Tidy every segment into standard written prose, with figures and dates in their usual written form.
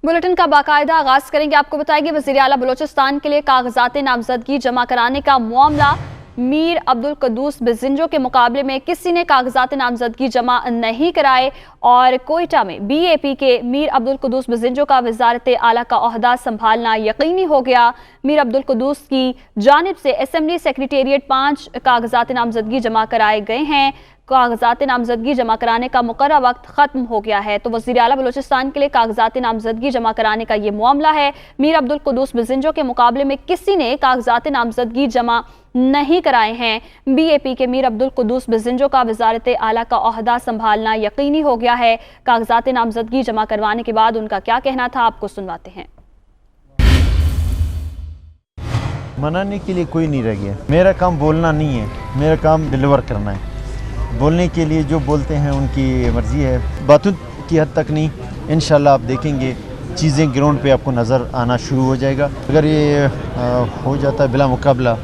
Bulletin का बाकायदा आगाज करेंगे। आपको बताएंगे वज़ीर आला बलोचिस्तान के लिए कागजात नामजदगी जमा कराने का मामला। मीर अब्दुल कुद्दूस बिज़िंजो के मुकाबले में किसी ने कागजात नामजदगी जमा नहीं कराए और कोयटा में BAP के मीर अब्दुल कुद्दूस बिज़िंजो का वज़ारत आला का ओहदा संभालना यकीनी हो गया। मीर अब्दुल कुद्दूस की जानिब से असेंबली सेक्रेटेरिएट 5 कागजात नामजदगी जमा कराए गए हैं। कागजात नामजदगी जमा कराने का मुकर्रर वक्त ख़त्म हो गया है। तो वज़ीर आला बलोचिस्तान के लिए कागजात नामजदगी जमा कराने का ये मामला है। मीर अब्दुल कुद्दूस बिज़िंजो के मुकाबले में किसी ने कागजात नामजदगी जमा नहीं कराए हैं। BAP के मीर अब्दुल कुद्दूस बिज़िंजो का वज़ारत आला का ओहदा संभालना यकीनी हो गया है। कागजात नामजदगी जमा करवाने के बाद उनका क्या कहना था, आपको सुनवाते हैं। मनाने के लिए कोई नहीं रह गया। मेरा काम बोलना नहीं है, मेरा काम डिलीवर करना है। बोलने के लिए जो बोलते हैं उनकी मर्ज़ी है, बातों की हद तक नहीं। इंशाल्लाह आप देखेंगे चीज़ें ग्राउंड पे आपको नज़र आना शुरू हो जाएगा। अगर ये हो जाता है बिला मुकाबला,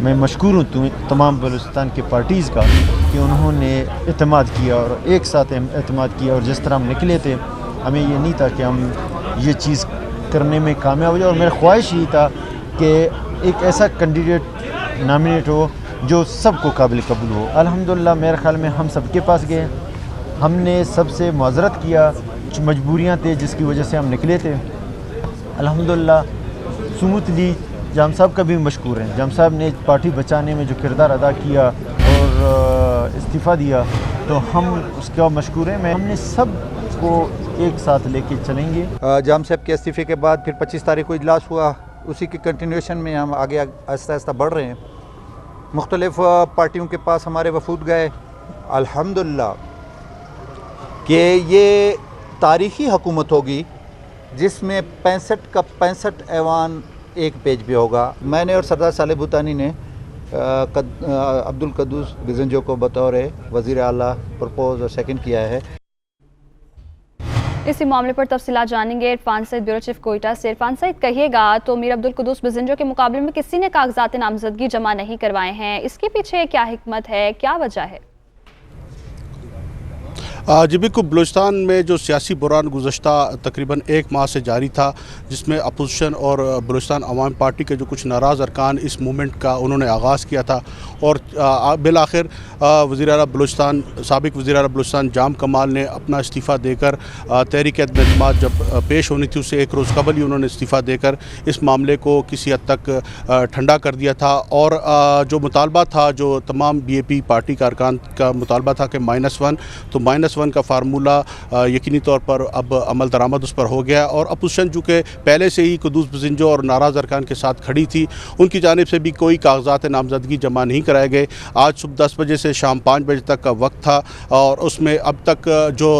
मैं मशकूर हूँ तमाम बलूचिस्तान के पार्टीज़ का कि उन्होंने एतमाद किया और एक साथ एतमाद किया। और जिस तरह हम निकले थे, हमें ये नहीं था कि हम ये चीज़ करने में कामयाब हो जाए। और मेरा ख्वाहिश ही था कि एक ऐसा कैंडिडेट नॉमिनेट हो जो सबको काबिल कबूल हो। अल्हम्दुलिल्लाह मेरे ख़्याल में हम सबके पास गए, हमने सबसे मुआज़रत किया। कुछ मजबूरियाँ थी जिसकी वजह से हम निकले थे। अल्हम्दुलिल्लाह स्मूथली जाम साहब का भी मशकूर हैं। जाम साहब ने पार्टी बचाने में जो किरदार अदा किया और इस्तीफ़ा दिया, तो हम उसका मशकूर हैं। हमने सब को एक साथ लेके चलेंगे। जाम साहब के इस्तीफ़े के बाद फिर 25 तारीख को इजलास हुआ, उसी के कंटिन्यूएशन में हम आगे आहिस्ता आहिस्ता बढ़ रहे हैं। मुख्तलिफ पार्टियों के पास हमारे वफूद गए। अल्हम्दुलिल्लाह कि ये तारीख़ी हुकूमत होगी जिसमें 65 का 65 ऐवान एक पेज पे होगा। मैंने और सरदार सालेह भूतानी ने अब्दुल कुद्दूस बिज़िंजो को बतौर वज़ीर आला प्रपोज और सेकंड किया है। इसी मामले पर तफसीलात जानेंगे इरफान सईद, ब्यूरो चीफ कोयटा से। इरफान सईद, कहिएगा तो मीर अब्दुल कुद्दूस बिज़िंजो के मुकाबले में किसी ने कागजात नामजदगी जमा नहीं करवाए हैं, इसके पीछे क्या हिकमत है, क्या वजह है? जी बिल्कुल, बलूचिस्तान में जो सियासी बुरान गुज़श्ता तकरीबन 1 माह से जारी था, जिसमें अपोजिशन और बलूचिस्तान अवाम पार्टी के जो कुछ नाराज़ अरकान इस मूवमेंट का उन्होंने आगाज़ किया था और बिल आखिर वज़ीर आला बलूचिस्तान साबिक़ वज़ीर आला बलूचिस्तान जाम कमाल ने अपना इस्तीफ़ा देकर तहरीक एतमाद जब पेश होनी थी उससे 1 रोज़ कबल ही उन्होंने इस्तीफ़ा देकर इस मामले को किसी हद तक ठंडा कर दिया था। और जो मुतालबा था, जो तमाम BAP पार्टी का अरकान का मुतालबा था कि -1, तो -1 का फार्मूला यकीनी तौर पर अब अमल दरामद उस पर हो गया। और अपोजिशन चूँकि पहले से ही कुद्दूस बिज़िंजो और नाराज़ अरकान के साथ खड़ी थी, उनकी जानिब से भी कोई कागजात नामजदगी जमा नहीं कराए गए। आज सुबह 10 बजे से शाम 5 बजे तक का वक्त था और उसमें अब तक जो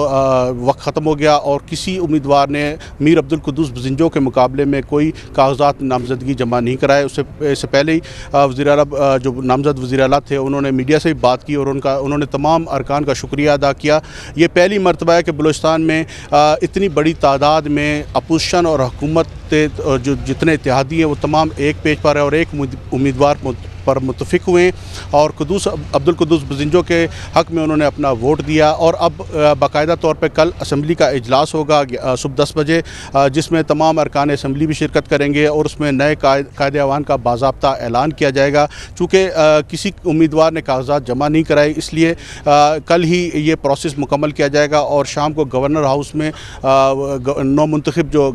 वक्त ख़त्म हो गया और किसी उम्मीदवार ने मीर अब्दुल कुद्दूस बिज़िंजो के मुकाबले में कोई कागजात नामजदगी जमा नहीं कराए। इससे पहले ही वज़ीर आला जो नामज़द वज़ीर आला थे उन्होंने मीडिया से भी बात की और उन्होंने तमाम अरकान का शुक्रिया अदा किया। ये पहली मरतबा है कि बलूचिस्तान में इतनी बड़ी तादाद में अपोजिशन और हुकूमत जो जितने इत्तेहादी हैं वो तमाम एक पेज पर है और एक उम्मीदवार पर मुत्तफिक हुए और अब्दुल कुद्दूस बिज़िंजो के हक़ में उन्होंने अपना वोट दिया। और अब बाकायदा तौर पे कल असम्बली का इजलास होगा सुबह 10 बजे, जिसमें तमाम अरकान असम्बली भी शिरकत करेंगे और उसमें नए कायदे अवान का बाज़ाब्ता ऐलान किया जाएगा। चूँकि किसी उम्मीदवार ने कागजात जमा नहीं कराए, इसलिए कल ही ये प्रोसेस मुकम्मल किया जाएगा और शाम को गवर्नर हाउस में नौ मुंतखब जो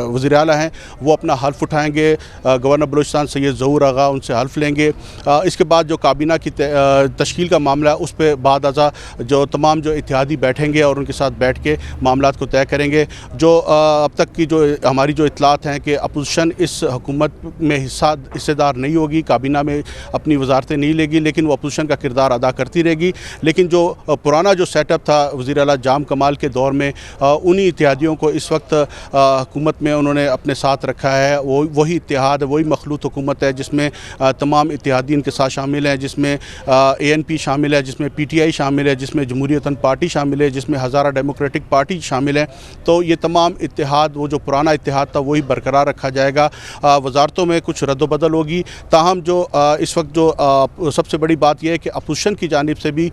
वज़ीर आला हैं वो अपना हल्फ उठाएँगे। गवर्नर बलूचिस्तान सैयद ज़हूर आगा उनसे हल्फ लेंगे। इसके बाद जो काबीना की तश्कील का मामला है उस पर बाद अज़ा जो तमाम जो इत्तेहादी बैठेंगे और उनके साथ बैठ के मामलात को तय करेंगे। जो अब तक की जो हमारी जो इतलात हैं कि अपोजिशन इस हुकूमत में हिस्सेदार नहीं होगी, काबीना में अपनी वजारतें नहीं लेगी, लेकिन वो अपोजिशन का किरदार अदा करती रहेगी। लेकिन जो पुराना जो सेटअप था वज़ीर आला जाम कमाल के दौर में, उन्हीं इत्तेहादियों को इस वक्त हुकूमत में उन्होंने अपने साथ रखा है। वही इत्तेहाद, वही मखलूत हुकूमत है जिसमें तमाम तमाम इत्तेहादी इनके साथ शामिल हैं, जिसमें ANP शामिल है, जिसमें PTI शामिल है, जिसमें जमहूरियत पार्टी शामिल है, जिसमें हज़ारा डेमोक्रेटिक पार्टी शामिल है। तो ये तमाम इत्तेहाद, वो जो पुराना इत्तेहाद था वही बरकरार रखा जाएगा। वजारतों में कुछ रद्दबदल होगी, ताहम जो इस वक्त जो सबसे बड़ी बात यह है कि अपोजिशन की जानिब से भी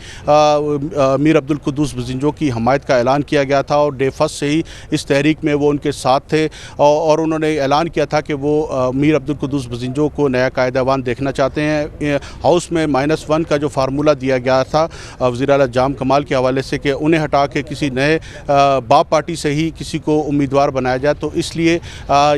मीर अब्दुल कुद्दूस बजिंजो की हमायत का ऐलान किया गया था और डे फर्स्ट से ही इस तहरीक में वो उनके साथ थे और उन्होंने ऐलान किया था कि वो मीर अब्दुल कुद्दूस बजिंजो को नया कायदेवान देखना चाहते हैं। हाउस में -1 का जो फार्मूला दिया गया था वज़ीर आला जाम कमाल के हवाले से कि उन्हें हटा के किसी नए बाप पार्टी से ही किसी को उम्मीदवार बनाया जाए, तो इसलिए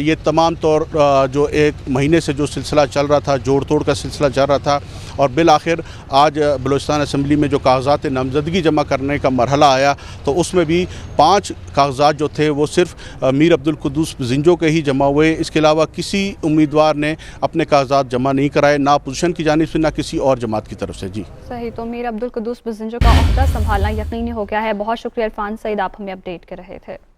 ये तमाम तौर जो एक महीने से जो सिलसिला चल रहा था, जोड़ तोड़ का सिलसिला चल रहा था और बिल आखिर आज बलूचिस्तान असम्बली में जो कागजात नामजदगी जमा करने का मरहला आया तो उसमें भी 5 कागजात जो थे वो सिर्फ मीर अब्दुल कुद्दूस बजिंजो के ही जमा हुए। इसके अलावा किसी उम्मीदवार ने अपने कागजात जमा नहीं कराए, ना अपोजिशन की जानिब से ना किसी और जमात की तरफ से। जी सही, तो मीर अब्दुल कुद्दूस बजिंजो का ओहदा संभालना यकीनी हो गया है। बहुत शुक्रिया इरफान सईद, आप हमें अपडेट कर रहे थे।